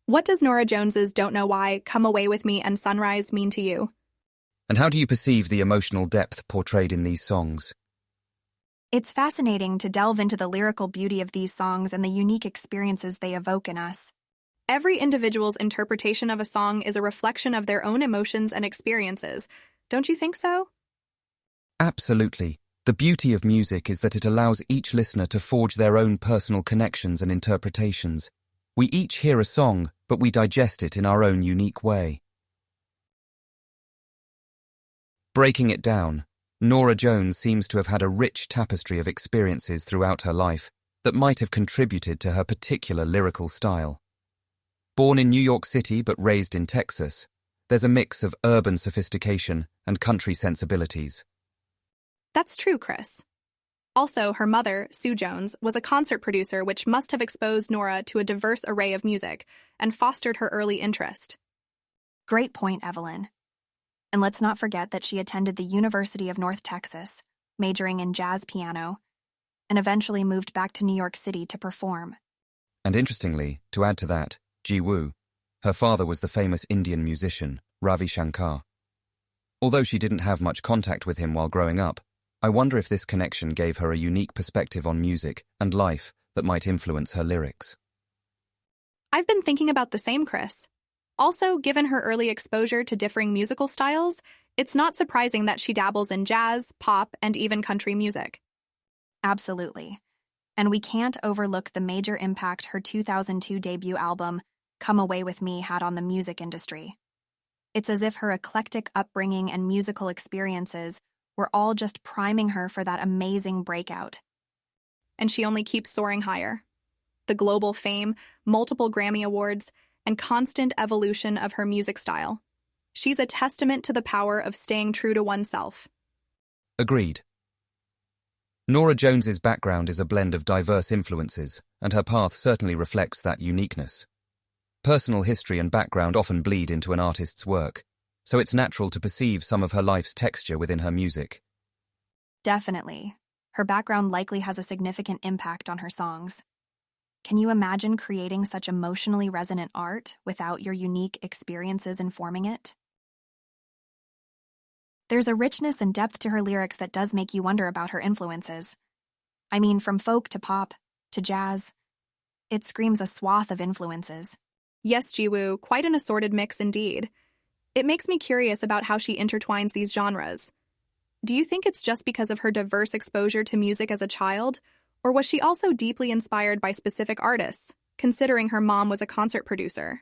What does Norah Jones's Don't Know Why, Come Away With Me and Sunrise mean to you? And how do you perceive the emotional depth portrayed in these songs? It's fascinating to delve into the lyrical beauty of these songs and the unique experiences they evoke in us. Every individual's interpretation of a song is a reflection of their own emotions and experiences. Don't you think so? Absolutely. The beauty of music is that it allows each listener to forge their own personal connections and interpretations. We each hear a song, but we digest it in our own unique way. Breaking it down, Norah Jones seems to have had a rich tapestry of experiences throughout her life that might have contributed to her particular lyrical style. Born in New York City but raised in Texas, there's a mix of urban sophistication and country sensibilities. That's true, Chris. Also, her mother, Sue Jones, was a concert producer, which must have exposed Norah to a diverse array of music and fostered her early interest. Great point, Evelyn. And let's not forget that she attended the University of North Texas, majoring in jazz piano, and eventually moved back to New York City to perform. And interestingly, to add to that, Jiwoo, her father was the famous Indian musician, Ravi Shankar. Although she didn't have much contact with him while growing up, I wonder if this connection gave her a unique perspective on music and life that might influence her lyrics. I've been thinking about the same, Chris. Also, given her early exposure to differing musical styles, it's not surprising that she dabbles in jazz, pop, and even country music. Absolutely. And we can't overlook the major impact her 2002 debut album, Come Away With Me, had on the music industry. It's as if her eclectic upbringing and musical experiences were all just priming her for that amazing breakout. And she only keeps soaring higher. The global fame, multiple Grammy Awards, and constant evolution of her music style. She's a testament to the power of staying true to oneself. Agreed. Norah Jones's background is a blend of diverse influences, and her path certainly reflects that uniqueness. Personal history and background often bleed into an artist's work, so it's natural to perceive some of her life's texture within her music. Definitely. Her background likely has a significant impact on her songs. Can you imagine creating such emotionally resonant art without your unique experiences informing it? There's a richness and depth to her lyrics that does make you wonder about her influences. I mean, from folk to pop to jazz, it screams a swath of influences. Yes, Jiwoo, quite an assorted mix indeed. It makes me curious about how she intertwines these genres. Do you think it's just because of her diverse exposure to music as a child, or was she also deeply inspired by specific artists, considering her mom was a concert producer?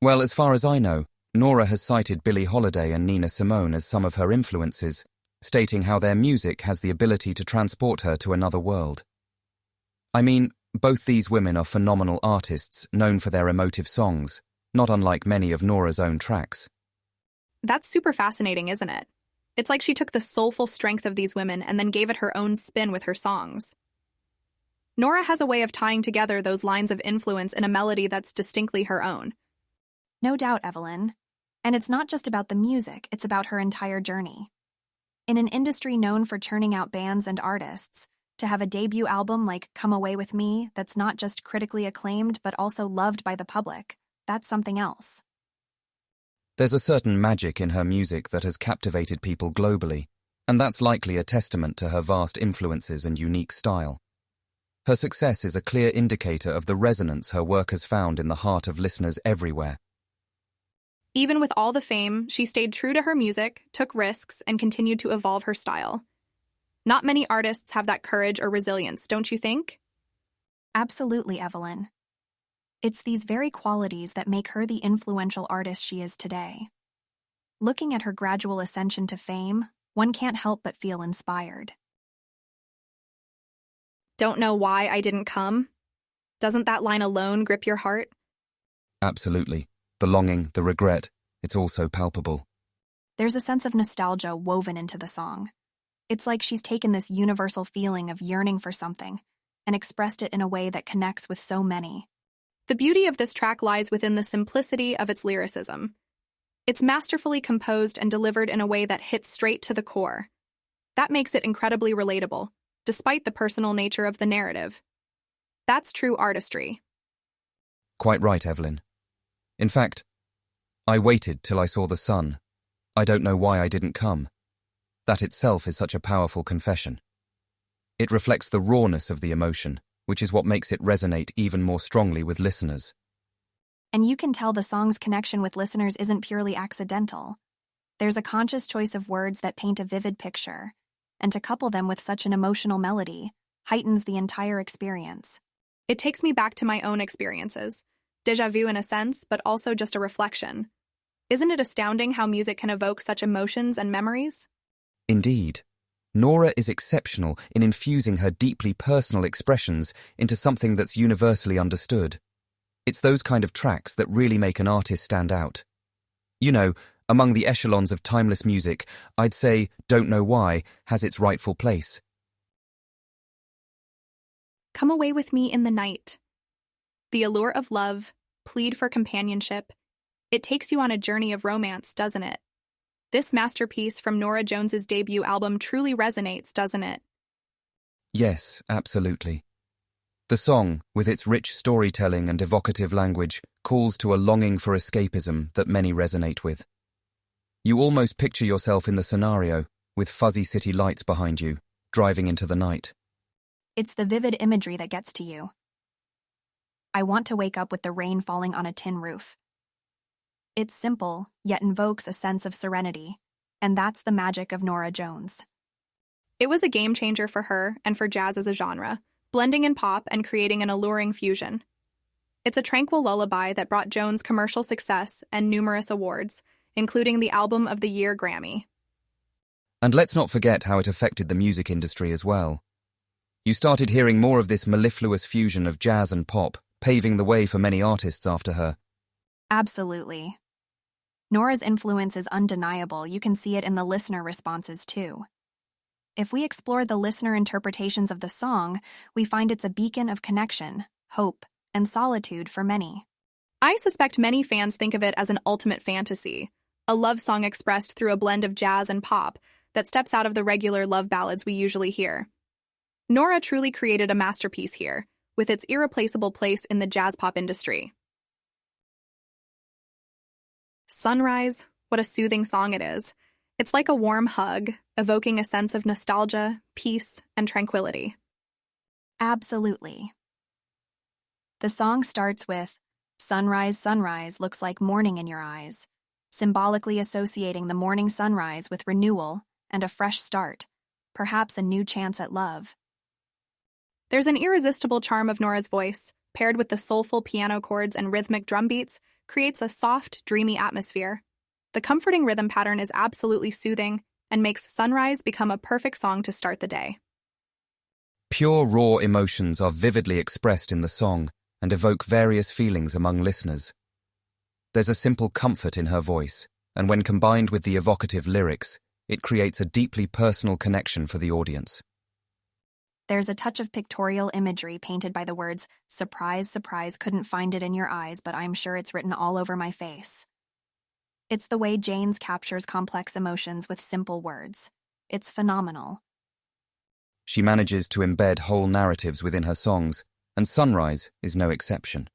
Well, as far as I know, Norah has cited Billie Holiday and Nina Simone as some of her influences, stating how their music has the ability to transport her to another world. I mean, both these women are phenomenal artists known for their emotive songs, not unlike many of Norah's own tracks. That's super fascinating, isn't it? It's like she took the soulful strength of these women and then gave it her own spin with her songs. Norah has a way of tying together those lines of influence in a melody that's distinctly her own. No doubt, Evelyn. And it's not just about the music, it's about her entire journey. In an industry known for churning out bands and artists, to have a debut album like Come Away With Me that's not just critically acclaimed but also loved by the public, that's something else. There's a certain magic in her music that has captivated people globally, and that's likely a testament to her vast influences and unique style. Her success is a clear indicator of the resonance her work has found in the heart of listeners everywhere. Even with all the fame, she stayed true to her music, took risks, and continued to evolve her style. Not many artists have that courage or resilience, don't you think? Absolutely, Evelyn. It's these very qualities that make her the influential artist she is today. Looking at her gradual ascension to fame, one can't help but feel inspired. Don't know why I didn't come? Doesn't that line alone grip your heart? Absolutely. The longing, the regret, it's all so palpable. There's a sense of nostalgia woven into the song. It's like she's taken this universal feeling of yearning for something and expressed it in a way that connects with so many. The beauty of this track lies within the simplicity of its lyricism. It's masterfully composed and delivered in a way that hits straight to the core. That makes it incredibly relatable, despite the personal nature of the narrative. That's true artistry. Quite right, Evelyn. In fact, I waited till I saw the sun. I don't know why I didn't come. That itself is such a powerful confession. It reflects the rawness of the emotion, which is what makes it resonate even more strongly with listeners. And you can tell the song's connection with listeners isn't purely accidental. There's a conscious choice of words that paint a vivid picture, and to couple them with such an emotional melody heightens the entire experience. It takes me back to my own experiences. Déjà vu in a sense, but also just a reflection. Isn't it astounding how music can evoke such emotions and memories? Indeed. Norah is exceptional in infusing her deeply personal expressions into something that's universally understood. It's those kind of tracks that really make an artist stand out. You know, among the echelons of timeless music, I'd say Don't Know Why has its rightful place. Come away with me in the night. The allure of love, plead for companionship. It takes you on a journey of romance, doesn't it? This masterpiece from Norah Jones's debut album truly resonates, doesn't it? Yes, absolutely. The song, with its rich storytelling and evocative language, calls to a longing for escapism that many resonate with. You almost picture yourself in the scenario, with fuzzy city lights behind you, driving into the night. It's the vivid imagery that gets to you. I want to wake up with the rain falling on a tin roof. It's simple, yet invokes a sense of serenity, and that's the magic of Norah Jones. It was a game changer for her and for jazz as a genre, blending in pop and creating an alluring fusion. It's a tranquil lullaby that brought Jones commercial success and numerous awards, including the Album of the Year Grammy. And let's not forget how it affected the music industry as well. You started hearing more of this mellifluous fusion of jazz and pop, paving the way for many artists after her. Absolutely. Norah's influence is undeniable. You can see it in the listener responses, too. If we explore the listener interpretations of the song, we find it's a beacon of connection, hope, and solitude for many. I suspect many fans think of it as an ultimate fantasy, a love song expressed through a blend of jazz and pop that steps out of the regular love ballads we usually hear. Norah truly created a masterpiece here, with its irreplaceable place in the jazz pop industry. Sunrise, what a soothing song it is. It's like a warm hug, evoking a sense of nostalgia, peace, and tranquility. Absolutely. The song starts with, "Sunrise, sunrise looks like morning in your eyes," symbolically associating the morning sunrise with renewal and a fresh start, perhaps a new chance at love. There's an irresistible charm of Norah's voice, paired with the soulful piano chords and rhythmic drum beats, creates a soft, dreamy atmosphere. The comforting rhythm pattern is absolutely soothing and makes Sunrise become a perfect song to start the day. Pure, raw emotions are vividly expressed in the song and evoke various feelings among listeners. There's a simple comfort in her voice, and when combined with the evocative lyrics, it creates a deeply personal connection for the audience. There's a touch of pictorial imagery painted by the words, "Surprise, surprise, couldn't find it in your eyes, but I'm sure it's written all over my face." It's the way Janes captures complex emotions with simple words. It's phenomenal. She manages to embed whole narratives within her songs, and Sunrise is no exception.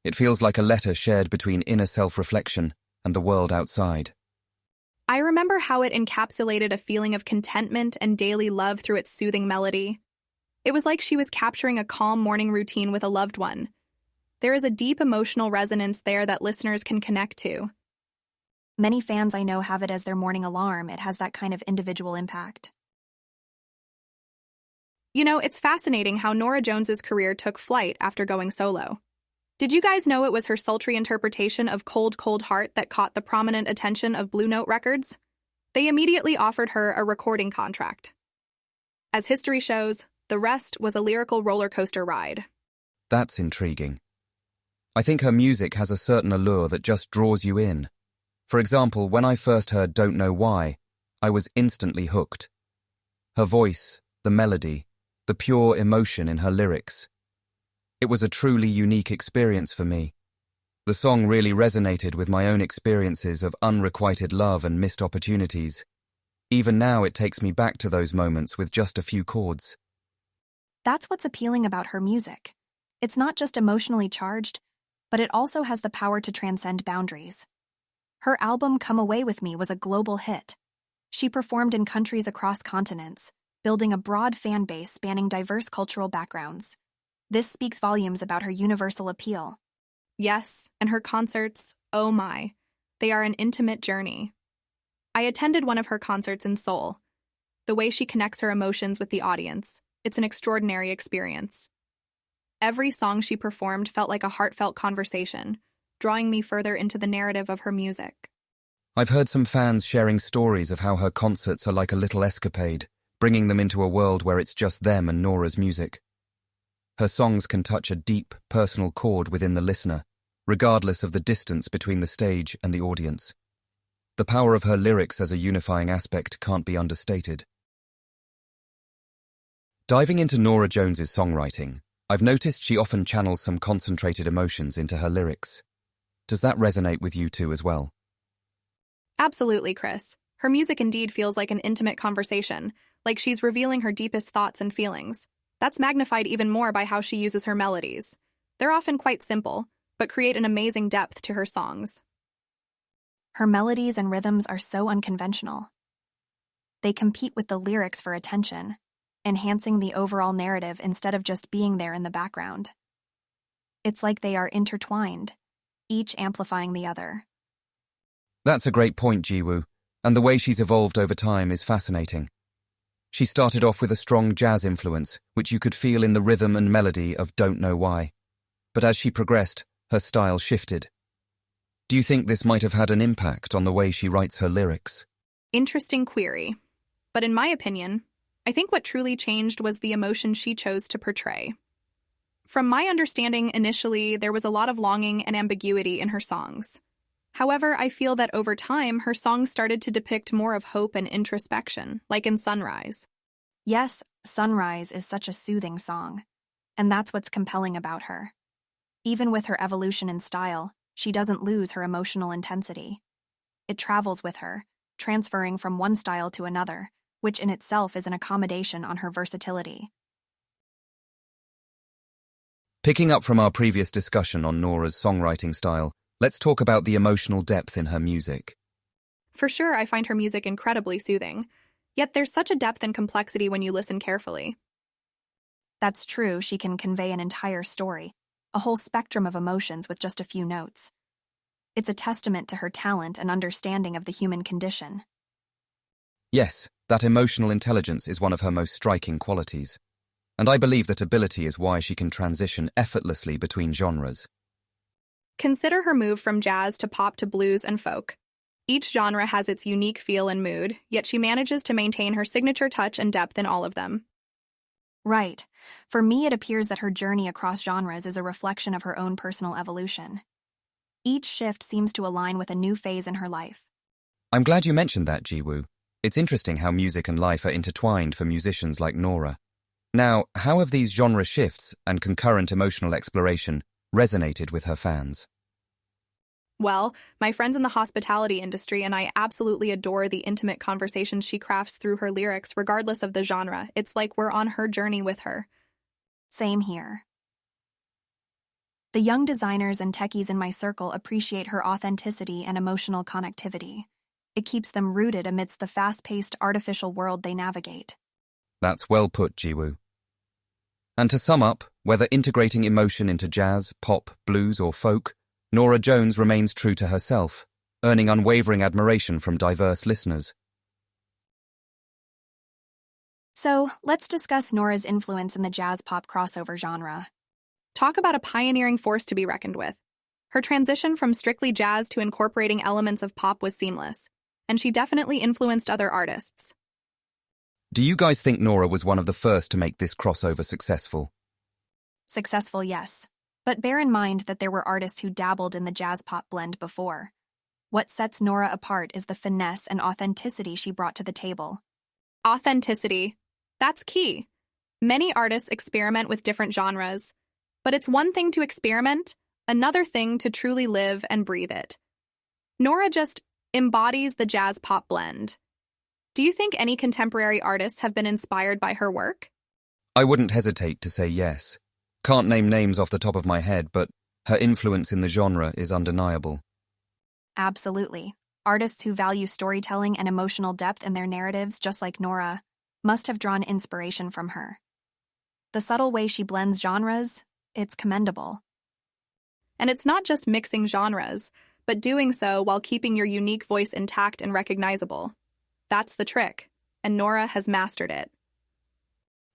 It feels like a letter shared between inner self-reflection and the world outside. I remember how it encapsulated a feeling of contentment and daily love through its soothing melody. It was like she was capturing a calm morning routine with a loved one. There is a deep emotional resonance there that listeners can connect to. Many fans I know have it as their morning alarm. It has that kind of individual impact. You know, it's fascinating how Norah Jones's career took flight after going solo. Did you guys know it was her sultry interpretation of Cold, Cold Heart that caught the prominent attention of Blue Note Records? They immediately offered her a recording contract. As history shows, the rest was a lyrical roller coaster ride. That's intriguing. I think her music has a certain allure that just draws you in. For example, when I first heard Don't Know Why, I was instantly hooked. Her voice, the melody, the pure emotion in her lyrics. It was a truly unique experience for me. The song really resonated with my own experiences of unrequited love and missed opportunities. Even now it takes me back to those moments with just a few chords. That's what's appealing about her music. It's not just emotionally charged, but it also has the power to transcend boundaries. Her album Come Away With Me was a global hit. She performed in countries across continents, building a broad fan base spanning diverse cultural backgrounds. This speaks volumes about her universal appeal. Yes, and her concerts, oh my, they are an intimate journey. I attended one of her concerts in Seoul. The way she connects her emotions with the audience, it's an extraordinary experience. Every song she performed felt like a heartfelt conversation, drawing me further into the narrative of her music. I've heard some fans sharing stories of how her concerts are like a little escapade, bringing them into a world where it's just them and Norah's music. Her songs can touch a deep, personal chord within the listener, regardless of the distance between the stage and the audience. The power of her lyrics as a unifying aspect can't be understated. Diving into Norah Jones's songwriting, I've noticed she often channels some concentrated emotions into her lyrics. Does that resonate with you too as well? Absolutely, Chris. Her music indeed feels like an intimate conversation, like she's revealing her deepest thoughts and feelings. That's magnified even more by how she uses her melodies. They're often quite simple, but create an amazing depth to her songs. Her melodies and rhythms are so unconventional. They compete with the lyrics for attention, enhancing the overall narrative instead of just being there in the background. It's like they are intertwined, each amplifying the other. That's a great point, Jiwoo, and the way she's evolved over time is fascinating. She started off with a strong jazz influence, which you could feel in the rhythm and melody of Don't Know Why. But as she progressed, her style shifted. Do you think this might have had an impact on the way she writes her lyrics? Interesting query. But in my opinion, I think what truly changed was the emotion she chose to portray. From my understanding, initially, there was a lot of longing and ambiguity in her songs. However, I feel that over time, her songs started to depict more of hope and introspection, like in Sunrise. Yes, Sunrise is such a soothing song, and that's what's compelling about her. Even with her evolution in style, she doesn't lose her emotional intensity. It travels with her, transferring from one style to another, which in itself is an accommodation on her versatility. Picking up from our previous discussion on Norah's songwriting style, let's talk about the emotional depth in her music. For sure, I find her music incredibly soothing. Yet there's such a depth and complexity when you listen carefully. That's true, she can convey an entire story, a whole spectrum of emotions with just a few notes. It's a testament to her talent and understanding of the human condition. Yes, that emotional intelligence is one of her most striking qualities. And I believe that ability is why she can transition effortlessly between genres. Consider her move from jazz to pop to blues and folk. Each genre has its unique feel and mood, yet she manages to maintain her signature touch and depth in all of them. Right. For me, it appears that her journey across genres is a reflection of her own personal evolution. Each shift seems to align with a new phase in her life. I'm glad you mentioned that, Jiwoo. It's interesting how music and life are intertwined for musicians like Norah. Now, how have these genre shifts and concurrent emotional exploration resonated with her fans? Well, my friends in the hospitality industry and I absolutely adore the intimate conversations she crafts through her lyrics regardless of the genre. It's like we're on her journey with her. Same here. The young designers and techies in my circle appreciate her authenticity and emotional connectivity. It keeps them rooted amidst the fast-paced artificial world they navigate. That's well put, Jiwoo. And to sum up, whether integrating emotion into jazz, pop, blues, or folk, Norah Jones remains true to herself, earning unwavering admiration from diverse listeners. So, let's discuss Norah's influence in the jazz-pop crossover genre. Talk about a pioneering force to be reckoned with. Her transition from strictly jazz to incorporating elements of pop was seamless, and she definitely influenced other artists. Do you guys think Norah was one of the first to make this crossover successful? Successful, yes. But bear in mind that there were artists who dabbled in the jazz-pop blend before. What sets Norah apart is the finesse and authenticity she brought to the table. Authenticity. That's key. Many artists experiment with different genres, but it's one thing to experiment, another thing to truly live and breathe it. Norah just embodies the jazz-pop blend. Do you think any contemporary artists have been inspired by her work? I wouldn't hesitate to say yes. Can't name names off the top of my head, but Her influence in the genre is undeniable. Absolutely. Artists who value storytelling and emotional depth in their narratives, just like Norah, must have drawn inspiration from her. The subtle way she blends genres, it's commendable. And it's not just mixing genres, but doing so while keeping your unique voice intact and recognizable. That's the trick, and Norah has mastered it.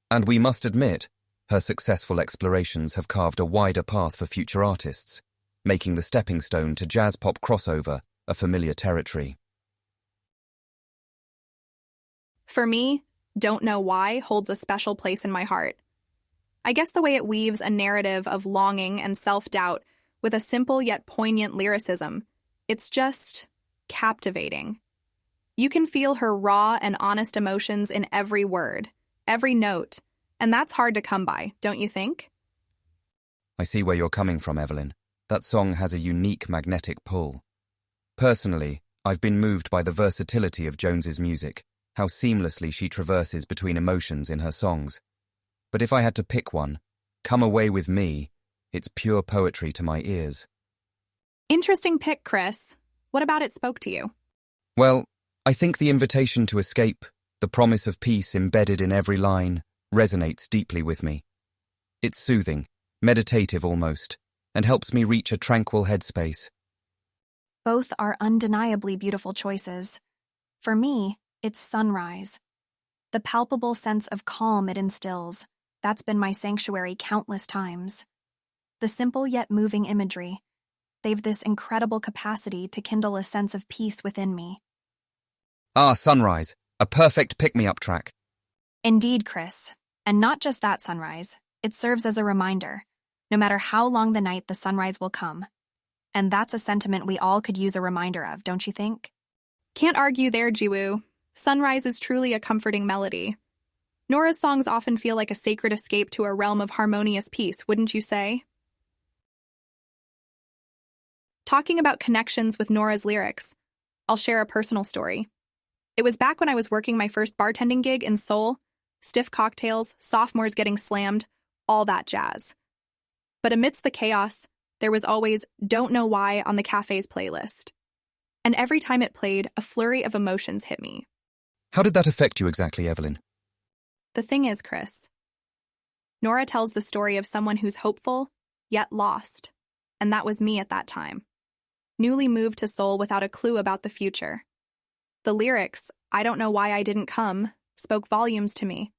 And we must admit, her successful explorations have carved a wider path for future artists, making the stepping stone to jazz-pop crossover a familiar territory. For me, Don't Know Why holds a special place in my heart. I guess the way it weaves a narrative of longing and self-doubt with a simple yet poignant lyricism, it's just captivating. You can feel her raw and honest emotions in every word, every note, and that's hard to come by, don't you think? I see where you're coming from, Evelyn. That song has a unique magnetic pull. Personally, I've been moved by the versatility of Jones's music, how seamlessly she traverses between emotions in her songs. But if I had to pick one, Come Away With Me, it's pure poetry to my ears. Interesting pick, Chris. What about it spoke to you? Well, I think the invitation to escape, the promise of peace embedded in every line, resonates deeply with me. It's soothing, meditative almost, and helps me reach a tranquil headspace. Both are undeniably beautiful choices. For me, it's Sunrise. The palpable sense of calm it instills, that's been my sanctuary countless times. The simple yet moving imagery, they've this incredible capacity to kindle a sense of peace within me. Ah, Sunrise, a perfect pick-me-up track. Indeed, Chris. And not just that Sunrise, it serves as a reminder. No matter how long the night, the sunrise will come. And that's a sentiment we all could use a reminder of, don't you think? Can't argue there, Jiwoo. Sunrise is truly a comforting melody. Norah's songs often feel like a sacred escape to a realm of harmonious peace, wouldn't you say? Talking about connections with Norah's lyrics, I'll share a personal story. It was back when I was working my first bartending gig in Seoul. Stiff cocktails, sophomores getting slammed, all that jazz. But amidst the chaos, there was always Don't Know Why on the cafe's playlist. And every time it played, a flurry of emotions hit me. How did that affect you exactly, Evelyn? The thing is, Chris, Norah tells the story of someone who's hopeful, yet lost. And that was me at that time. Newly moved to Seoul without a clue about the future. The lyrics, I don't know why I didn't come, spoke volumes to me.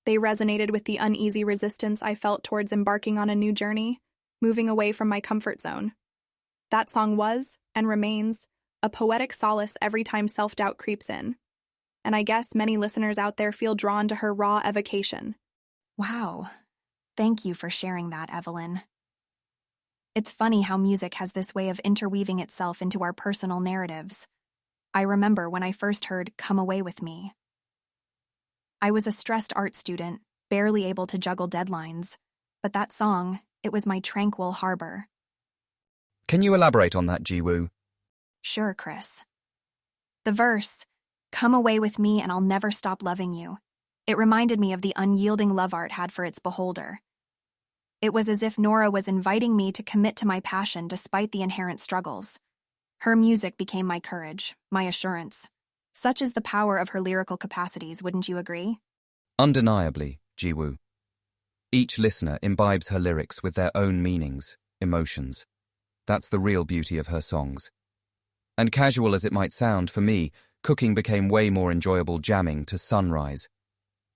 They resonated with the uneasy resistance I felt towards embarking on a new journey, moving away from my comfort zone. That song was, and remains, a poetic solace every time self-doubt creeps in. And I guess many listeners out there feel drawn to her raw evocation. Wow. Thank you for sharing that, Evelyn. It's funny how music has this way of interweaving itself into our personal narratives. I remember when I first heard Come Away With Me. I was a stressed art student, barely able to juggle deadlines, but that song, it was my tranquil harbor. Can you elaborate on that, Jiwoo? Sure, Chris. The verse, Come away with me and I'll never stop loving you. It reminded me of the unyielding love art had for its beholder. It was as if Norah was inviting me to commit to my passion despite the inherent struggles. Her music became my courage, my assurance. Such is the power of her lyrical capacities, wouldn't you agree? Undeniably, Jiwoo. Each listener imbibes her lyrics with their own meanings, emotions. That's the real beauty of her songs. And casual as it might sound, for me, cooking became way more enjoyable jamming to Sunrise.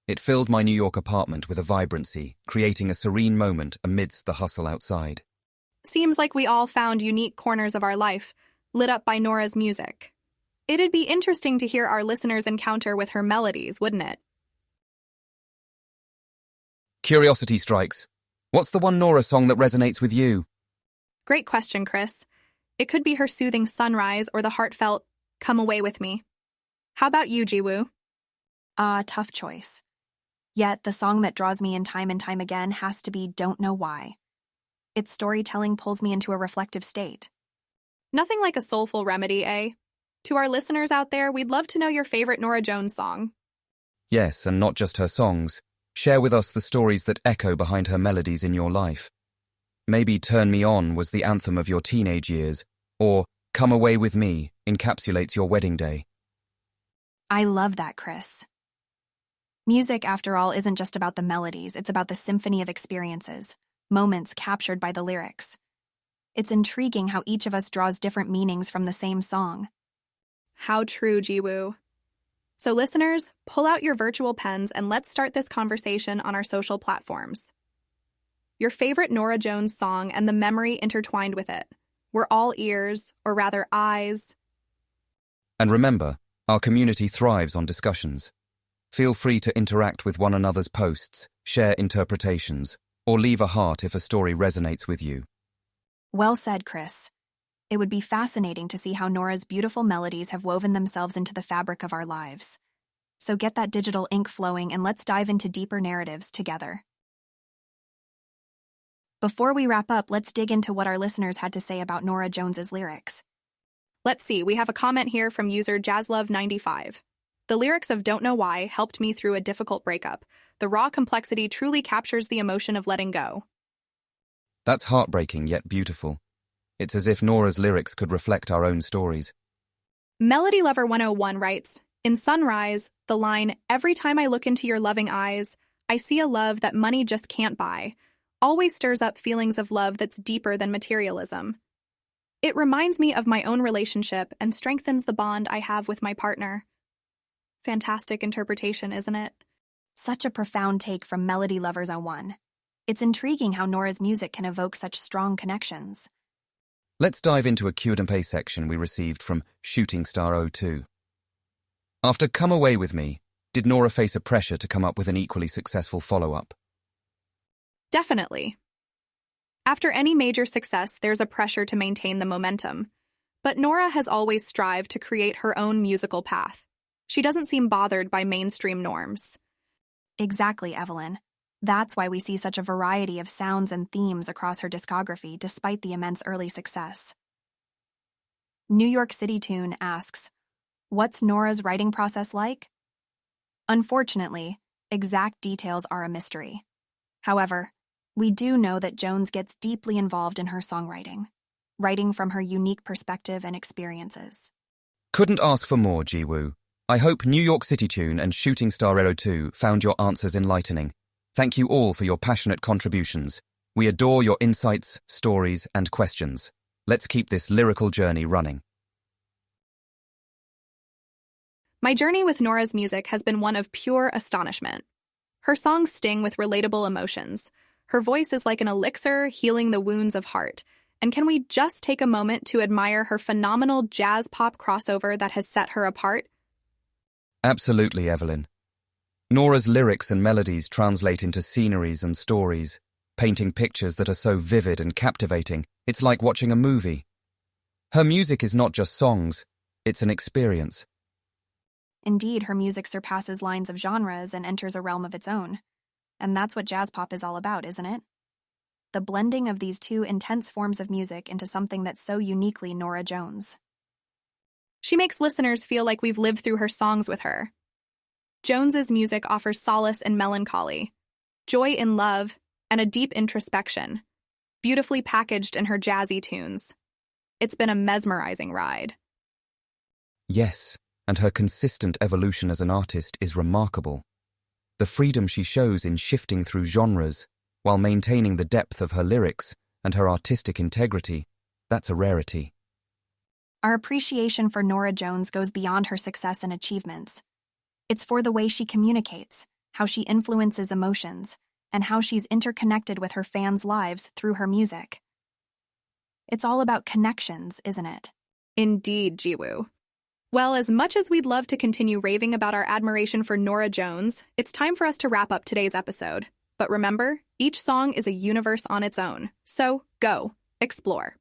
It filled my New York apartment with a vibrancy, creating a serene moment amidst the hustle outside. Seems like we all found unique corners of our life, lit up by Norah's music. It'd be interesting to hear our listeners' encounter with her melodies, wouldn't it? Curiosity strikes. What's the one Norah song that resonates with you? Great question, Chris. It could be her soothing Sunrise or the heartfelt Come Away With Me. How about you, Jiwoo? Tough choice. Yet the song that draws me in time and time again has to be Don't Know Why. Its storytelling pulls me into a reflective state. Nothing like a soulful remedy, eh? To our listeners out there, we'd love to know your favorite Norah Jones song. Yes, and not just her songs. Share with us the stories that echo behind her melodies in your life. Maybe Turn Me On was the anthem of your teenage years, or Come Away With Me encapsulates your wedding day. I love that, Chris. Music, after all, isn't just about the melodies, it's about the symphony of experiences, moments captured by the lyrics. It's intriguing how each of us draws different meanings from the same song. How true, Jiwoo. So listeners, pull out your virtual pens and let's start this conversation on our social platforms. Your favorite Norah Jones song and the memory intertwined with it. We're all ears, or rather eyes. And remember, our community thrives on discussions. Feel free to interact with one another's posts, share interpretations, or leave a heart if a story resonates with you. Well said, Chris. It would be fascinating to see how Norah's beautiful melodies have woven themselves into the fabric of our lives. So get that digital ink flowing and let's dive into deeper narratives together. Before we wrap up, let's dig into what our listeners had to say about Norah Jones's lyrics. Let's see, we have a comment here from user JazzLove95. The lyrics of Don't Know Why helped me through a difficult breakup. The raw complexity truly captures the emotion of letting go. That's heartbreaking yet beautiful. It's as if Norah's lyrics could reflect our own stories. Melody Lover 101 writes, in Sunrise, the line, every time I look into your loving eyes, I see a love that money just can't buy, always stirs up feelings of love that's deeper than materialism. It reminds me of my own relationship and strengthens the bond I have with my partner. Fantastic interpretation, isn't it? Such a profound take from Melody Lovers 01. It's intriguing how Norah's music can evoke such strong connections. Let's dive into a Q&A section we received from Shooting Star 02. After Come Away With Me, did Norah face a pressure to come up with an equally successful follow-up? Definitely. After any major success, there's a pressure to maintain the momentum. But Norah has always strived to create her own musical path. She doesn't seem bothered by mainstream norms. Exactly, Evelyn. That's why we see such a variety of sounds and themes across her discography despite the immense early success. New York City Tune asks, what's Norah's writing process like? Unfortunately, exact details are a mystery. However, we do know that Jones gets deeply involved in her songwriting, writing from her unique perspective and experiences. Couldn't ask for more, Jiwoo. I hope New York City Tune and Shooting Star 02 found your answers enlightening. Thank you all for your passionate contributions. We adore your insights, stories, and questions. Let's keep this lyrical journey running. My journey with Norah's music has been one of pure astonishment. Her songs sting with relatable emotions. Her voice is like an elixir healing the wounds of heart. And can we just take a moment to admire her phenomenal jazz-pop crossover that has set her apart? Absolutely, Evelyn. Norah's lyrics and melodies translate into sceneries and stories, painting pictures that are so vivid and captivating, it's like watching a movie. Her music is not just songs, it's an experience. Indeed, her music surpasses lines of genres and enters a realm of its own. And that's what jazz pop is all about, isn't it? The blending of these two intense forms of music into something that's so uniquely Norah Jones. She makes listeners feel like we've lived through her songs with her. Jones's music offers solace in melancholy, joy in love, and a deep introspection, beautifully packaged in her jazzy tunes. It's been a mesmerizing ride. Yes, and her consistent evolution as an artist is remarkable. The freedom she shows in shifting through genres, while maintaining the depth of her lyrics and her artistic integrity, that's a rarity. Our appreciation for Norah Jones goes beyond her success and achievements. It's for the way she communicates, how she influences emotions, and how she's interconnected with her fans' lives through her music. It's all about connections, isn't it? Indeed, Jiwoo. Well, as much as we'd love to continue raving about our admiration for Norah Jones, it's time for us to wrap up today's episode. But remember, each song is a universe on its own. So, go, explore.